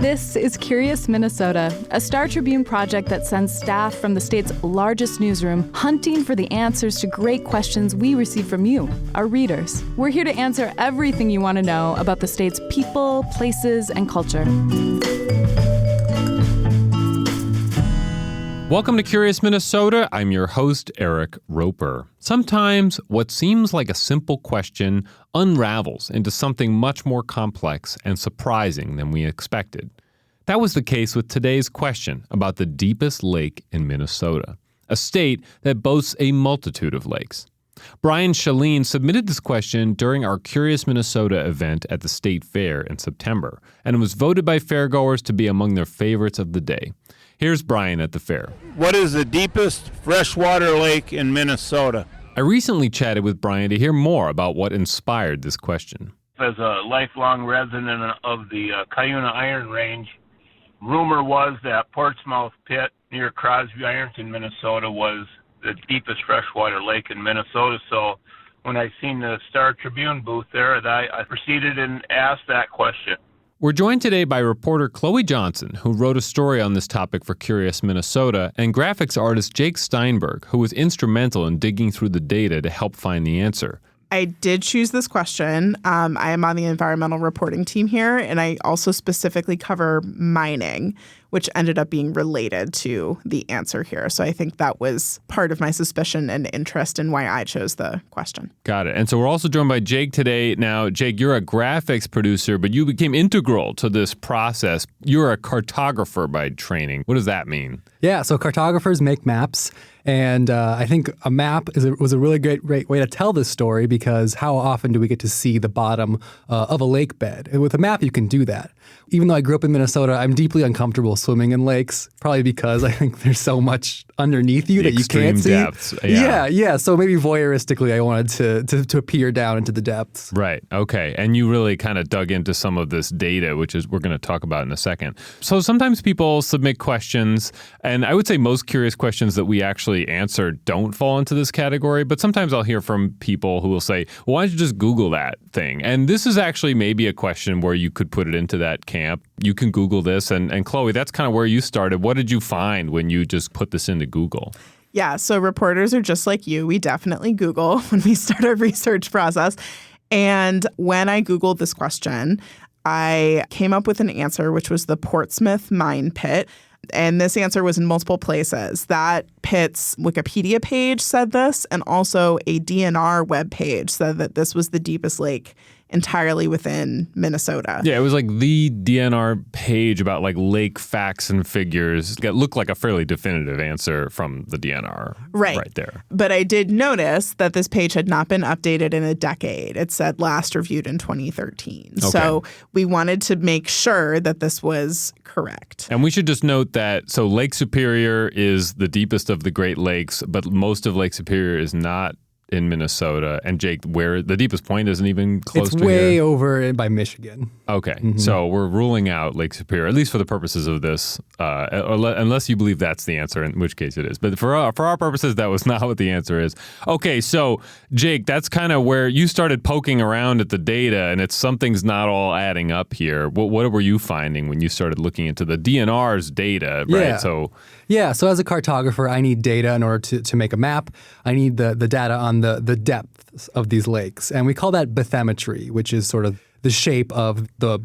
This is Curious Minnesota, a Star Tribune project that sends staff from the state's largest newsroom hunting for the answers to great questions we receive from you, our readers. We're here to answer everything you want to know about the state's people, places, and culture. Welcome to Curious Minnesota. I'm your host, Eric Roper. Sometimes what seems like a simple question unravels into something much more complex and surprising than we expected. That was the case with today's question about the deepest lake in Minnesota, a state that boasts a multitude of lakes. Brian Shaleen submitted this question during our Curious Minnesota event at the State Fair in September, and it was voted by fairgoers to be among their favorites of the day. Here's Brian at the fair. What is the deepest freshwater lake in Minnesota? I recently chatted with Brian to hear more about what inspired this question. As a lifelong resident of the Cuyuna Iron Range, rumor was that Portsmouth Pit near Crosby Ironton, Minnesota was the deepest freshwater lake in Minnesota. So when I seen the Star Tribune booth there, I proceeded and asked that question. We're joined today by reporter Chloe Johnson, who wrote a story on this topic for Curious Minnesota, and graphics artist Jake Steinberg, who was instrumental in digging through the data to help find the answer. I did choose this question. I am on the environmental reporting team here, and I also specifically cover mining, which ended up being related to the answer here. So I think that was part of my suspicion and interest in why I chose the question. Got it. And so we're also joined by Jake today. Now, Jake, you're a graphics producer, but you became integral to this process. You're a cartographer by training. What does that mean? Yeah, so cartographers make maps. And I think a map was a really great way to tell this story, because how often do we get to see the bottom of a lake bed? And with a map, you can do that. Even though I grew up in Minnesota, I'm deeply uncomfortable swimming in lakes, probably because I think there's so much underneath you that you can't see. Depths. Yeah. So maybe voyeuristically, I wanted to peer down into the depths. Right. Okay. And you really kind of dug into some of this data, which is we're going to talk about in a second. So sometimes people submit questions, and I would say most curious questions that we actually answer don't fall into this category, but sometimes I'll hear from people who will say, well, why don't you just Google that thing? And this is actually maybe a question where you could put it into that camp. You can Google this. And Chloe, that's kind of where you started. What did you find when you just put this into Google? Yeah, so reporters are just like you. We definitely Google when we start our research process. And when I Googled this question, I came up with an answer, which was the Portsmouth mine pit. And this answer was in multiple places. That pit's Wikipedia page said this, and also a DNR webpage said that this was the deepest lake entirely within Minnesota. Yeah, it was like the DNR page about like lake facts and figures. It looked like a fairly definitive answer from the DNR right there. But I did notice that this page had not been updated in a decade. It said last reviewed in 2013. Okay. So we wanted to make sure that this was correct. And we should just note that, so Lake Superior is the deepest of the Great Lakes, but most of Lake Superior is not in Minnesota. And Jake, where the deepest point isn't even close to here? It's way over by Michigan. Okay. Mm-hmm. So we're ruling out Lake Superior, at least for the purposes of this, unless you believe that's the answer, in which case it is. But for our purposes, that was not what the answer is. Okay, so Jake, that's kind of where you started poking around at the data, and something's not all adding up here. What were you finding when you started looking into the DNR's data, right? So as a cartographer, I need data in order to make a map. I need the data on the depths of these lakes. And we call that bathymetry, which is sort of the shape of the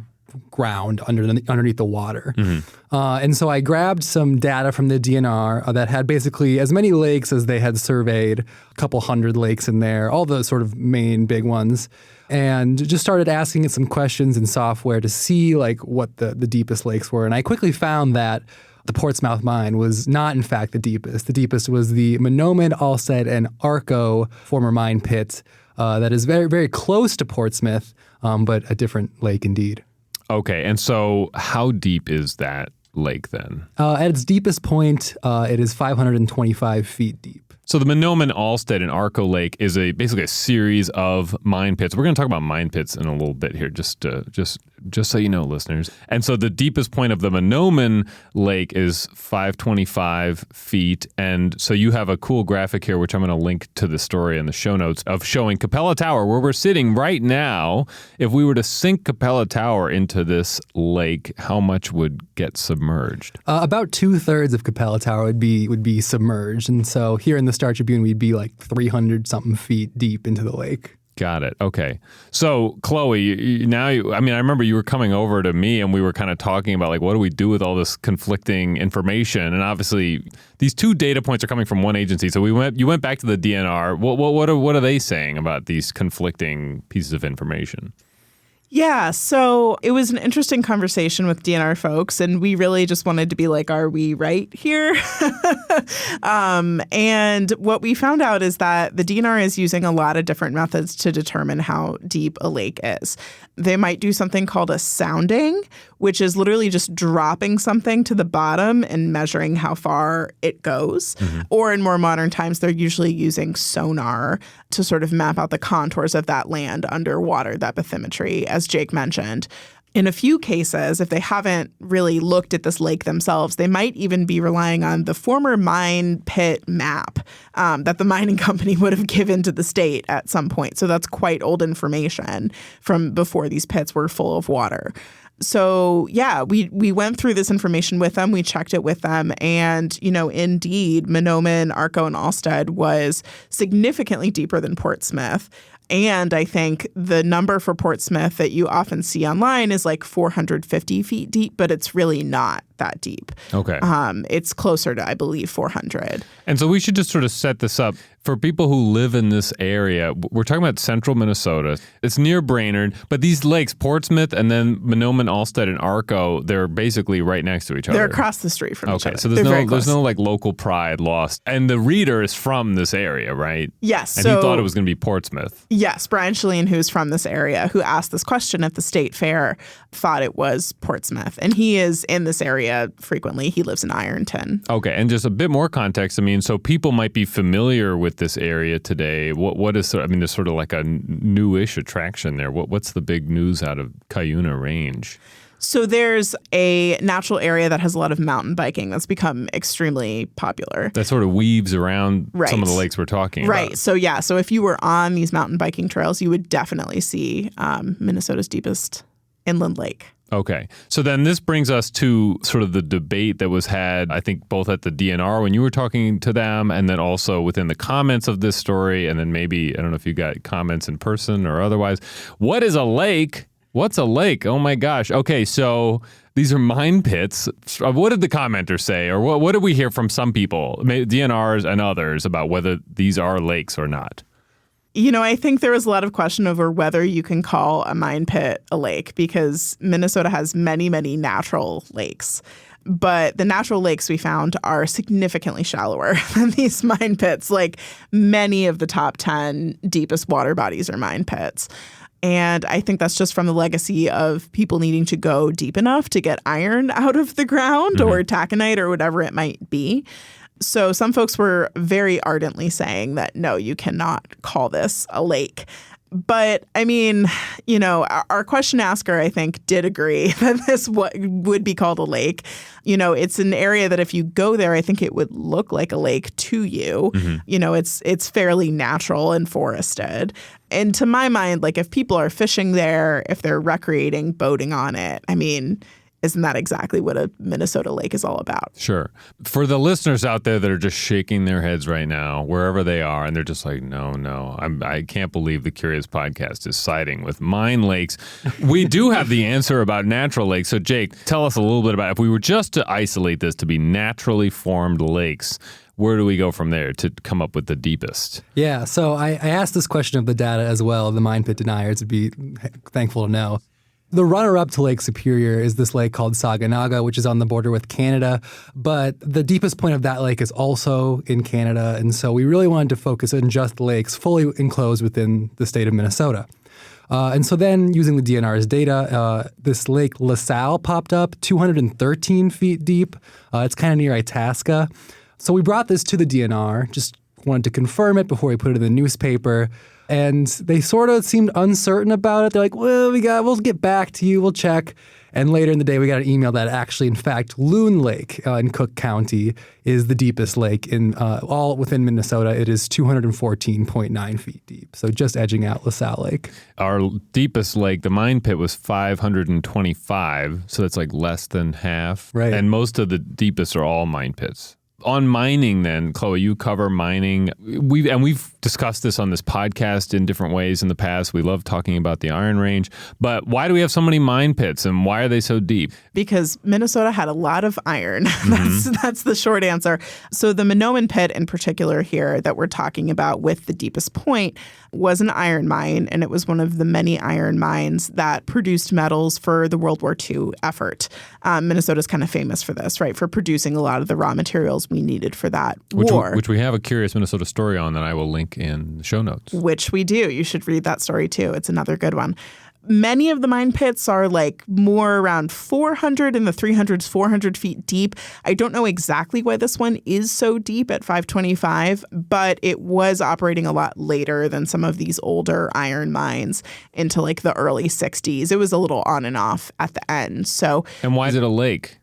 ground underneath the water. Mm-hmm. And so I grabbed some data from the DNR that had basically as many lakes as they had surveyed, a couple hundred lakes in there, all the sort of main big ones, and just started asking it some questions in software to see like what the deepest lakes were. And I quickly found that the Portsmouth mine was not, in fact, the deepest. The deepest was the Mahnomen, Alstead, and Arco former mine pit that is very, very close to Portsmouth, but a different lake indeed. Okay, and so how deep is that lake then? At its deepest point, it is 525 feet deep. So the Mahnomen, Alstead, and Arco Lake is basically a series of mine pits. We're going to talk about mine pits in a little bit here, just just so you know, listeners. And so the deepest point of the Mahnomen Lake is 525 feet. And so you have a cool graphic here, which I'm going to link to the story in the show notes, of showing Capella Tower, where we're sitting right now. If we were to sink Capella Tower into this lake, how much would get submerged? About 2/3 of Capella Tower would be submerged. And so here in the Star Tribune, we'd be like 300-something feet deep into the lake. Got it. Okay. So, Chloe, I remember you were coming over to me and we were kind of talking about, like, what do we do with all this conflicting information? And obviously, these two data points are coming from one agency. So you went back to the DNR. What are they saying about these conflicting pieces of information? Yeah, so it was an interesting conversation with DNR folks, and we really just wanted to be like, are we right here? And what we found out is that the DNR is using a lot of different methods to determine how deep a lake is. They might do something called a sounding, which is literally just dropping something to the bottom and measuring how far it goes. Mm-hmm. Or in more modern times, they're usually using sonar to sort of map out the contours of that land underwater, that bathymetry, as Jake mentioned. In a few cases, if they haven't really looked at this lake themselves, they might even be relying on the former mine pit map that the mining company would have given to the state at some point. So that's quite old information from before these pits were full of water. So, yeah, we went through this information with them. We checked it with them. And, indeed, Mahnomen, Arco, and Alstead was significantly deeper than Portsmouth. And I think the number for Portsmouth that you often see online is like 450 feet deep, but it's really not that deep. Okay. It's closer to, I believe, 400. And so we should just sort of set this up. For people who live in this area, we're talking about central Minnesota. It's near Brainerd, but these lakes, Portsmouth and then Mahnomen, Alstead, and Arco, they're basically right next to each other. They're across the street from each other. Okay, so there's no like local pride lost. And the reader is from this area, right? Yes. And he thought it was going to be Portsmouth. Yes, Brian Shalene, who's from this area, who asked this question at the state fair, thought it was Portsmouth. And he is in this area frequently. He lives in Ironton. Okay, and just a bit more context. So people might be familiar with this area today. What is, there's sort of like a newish attraction there. What's the big news out of Cuyuna Range? So there's a natural area that has a lot of mountain biking that's become extremely popular. That sort of weaves around some of the lakes we're talking about. Right. So yeah. So if you were on these mountain biking trails, you would definitely see Minnesota's deepest inland lake. Okay. So then this brings us to sort of the debate that was had, I think, both at the DNR when you were talking to them and then also within the comments of this story. And then maybe, I don't know if you got comments in person or otherwise. What is a lake? What's a lake? Oh, my gosh. Okay. So these are mine pits. What did the commenters say? Or what did we hear from some people, DNRs and others, about whether these are lakes or not? I think there was a lot of question over whether you can call a mine pit a lake because Minnesota has many, many natural lakes. But the natural lakes we found are significantly shallower than these mine pits. Like many of the top 10 deepest water bodies are mine pits. And I think that's just from the legacy of people needing to go deep enough to get iron out of the ground or taconite or whatever it might be. So some folks were very ardently saying that, no, you cannot call this a lake. But our question asker, I think, did agree that this would be called a lake. It's an area that if you go there, I think it would look like a lake to you. Mm-hmm. It's fairly natural and forested. And to my mind, like if people are fishing there, if they're recreating, boating on it, isn't that exactly what a Minnesota lake is all about? Sure. For the listeners out there that are just shaking their heads right now, wherever they are, and they're just like, no, I can't believe the Curious Podcast is siding with mine lakes. We do have the answer about natural lakes. So, Jake, tell us a little bit about if we were just to isolate this to be naturally formed lakes, where do we go from there to come up with the deepest? Yeah, so I asked this question of the data as well. The mine pit deniers would be thankful to know. The runner-up to Lake Superior is this lake called Saginaga, which is on the border with Canada. But the deepest point of that lake is also in Canada. And so we really wanted to focus on just lakes fully enclosed within the state of Minnesota. And so then using the DNR's data, this lake LaSalle popped up, 213 feet deep. It's kind of near Itasca. So we brought this to the DNR, just wanted to confirm it before we put it in the newspaper. and they sort of seemed uncertain about it. They're like, well, we'll get back to you, we'll check. And later in the day, we got an email that actually, in fact, Loon Lake in Cook County is the deepest lake in all within Minnesota. It is 214.9 feet deep, so just edging out LaSalle Lake. Our deepest lake, the mine pit, was 525, so that's like less than half. Right. And most of the deepest are all mine pits. On mining then, Chloe, you cover mining. We've discussed this on this podcast in different ways in the past. We love talking about the Iron Range. But why do we have so many mine pits and why are they so deep? Because Minnesota had a lot of iron. That's the short answer. So the Mahnomen pit in particular here that we're talking about with the deepest point was an iron mine, and it was one of the many iron mines that produced metals for the World War II effort. Minnesota's kind of famous for this, right, for producing a lot of the raw materials we needed for that war. Which we have a Curious Minnesota story on that I will link in the show notes. Which we do. You should read that story too. It's another good one. Many of the mine pits are like more around 400 in the 300s, 400 feet deep. I don't know exactly why this one is so deep at 525, but it was operating a lot later than some of these older iron mines into like the early 60s. It was a little on and off at the end. And why is it a lake?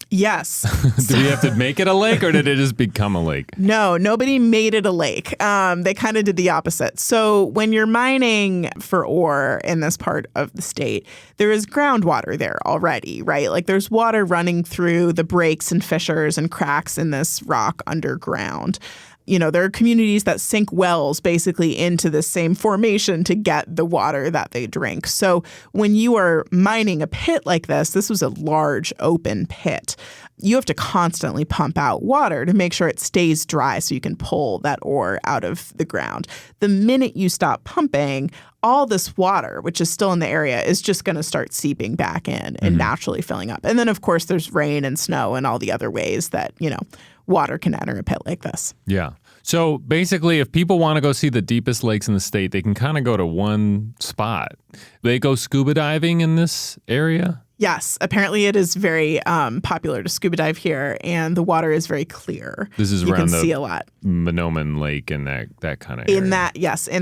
Yes. Did we have to make it a lake or did it just become a lake? No, nobody made it a lake. They kind of did the opposite. So when you're mining for ore in this part of the state, there is groundwater there already, right? Like there's water running through the breaks and fissures and cracks in this rock underground. You know, there are communities that sink wells basically into the same formation to get the water that they drink. So when you are mining a pit like this was a large open pit. You have to constantly pump out water to make sure it stays dry so you can pull that ore out of the ground. The minute you stop pumping, all this water, which is still in the area, is just going to start seeping back in and naturally filling up. And then, of course, there's rain and snow and all the other ways that, you know, water can enter a pit like this. Yeah. So basically, if people want to go see the deepest lakes in the state, they can kind of go to one spot. They go scuba diving in this area? Yes. Apparently it is very popular to scuba dive here, and the water is very clear. This is you around can the see a lot. Mahnomen Lake and that kind of area. In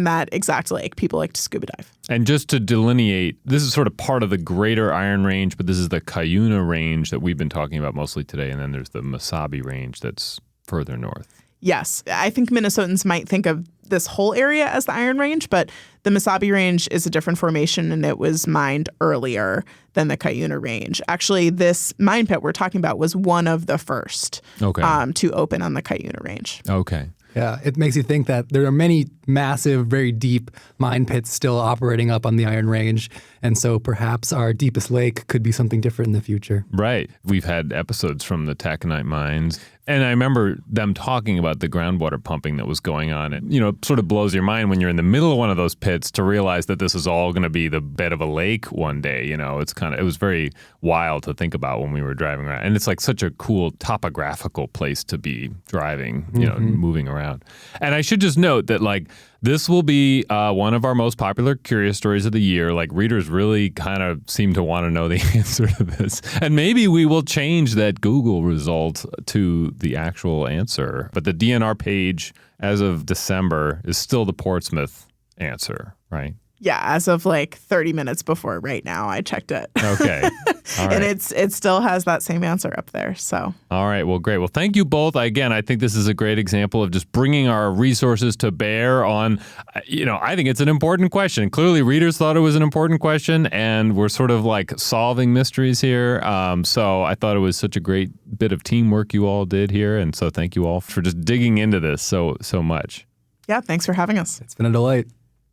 that exact lake, people like to scuba dive. And just to delineate, this is sort of part of the greater Iron Range, but this is the Cuyuna Range that we've been talking about mostly today, and then there's the Mesabi Range that's further north. Yes. I think Minnesotans might think of this whole area as the Iron Range, but the Mesabi Range is a different formation, and it was mined earlier than the Cuyuna Range. Actually, this mine pit we're talking about was one of the first to open on the Cuyuna Range. Okay. Yeah, it makes you think that there are many massive, very deep mine pits still operating up on the Iron Range. And so perhaps our deepest lake could be something different in the future. Right. We've had episodes from the taconite mines. And I remember them talking about the groundwater pumping that was going on. And, you know, it sort of blows your mind when you're in the middle of one of those pits to realize that this is all going to be the bed of a lake one day. You know, it was very wild to think about when we were driving around. And it's like such a cool topographical place to be driving, you know, moving around. And I should just note that, like, this will be one of our most popular Curious Stories of the year. Like, readers really kind of seem to want to know the answer to this. And maybe we will change that Google result to the actual answer. But the DNR page as of December is still the Portsmouth answer, right? Yeah, as of like 30 minutes before right now, I checked it. Okay. All right. And it still has that same answer up there. So. All right. Well, great. Well, thank you both. Again, I think this is a great example of just bringing our resources to bear on, you know, I think it's an important question. Clearly, readers thought it was an important question, and we're sort of like solving mysteries here. So I thought it was such a great bit of teamwork you all did here. And so thank you all for just digging into this so much. Yeah, thanks for having us. It's been a delight.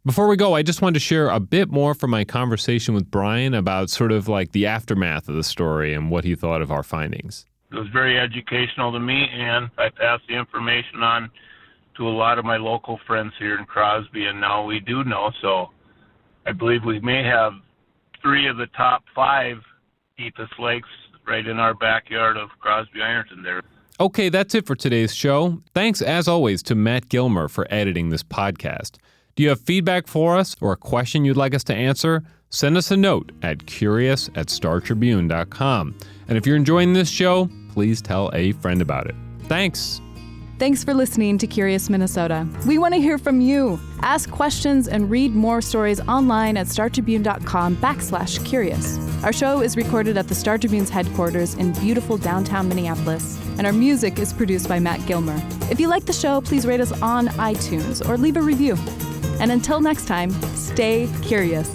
Before we go, I just wanted to share a bit more from my conversation with Brian about sort of like the aftermath of the story and what he thought of our findings. It was very educational to me, and I passed the information on to a lot of my local friends here in Crosby, and now we do know. So I believe we may have 3 of the top 5 deepest lakes right in our backyard of Crosby Ironton there. Okay, that's it for today's show. Thanks, as always, to Matt Gilmer for editing this podcast. Do you have feedback for us or a question you'd like us to answer? Send us a note at curious@startribune.com. And if you're enjoying this show, please tell a friend about it. Thanks. Thanks for listening to Curious Minnesota. We want to hear from you. Ask questions and read more stories online at startribune.com/curious. Our show is recorded at the Star Tribune's headquarters in beautiful downtown Minneapolis, and our music is produced by Matt Gilmer. If you like the show, please rate us on iTunes or leave a review. And until next time, stay curious.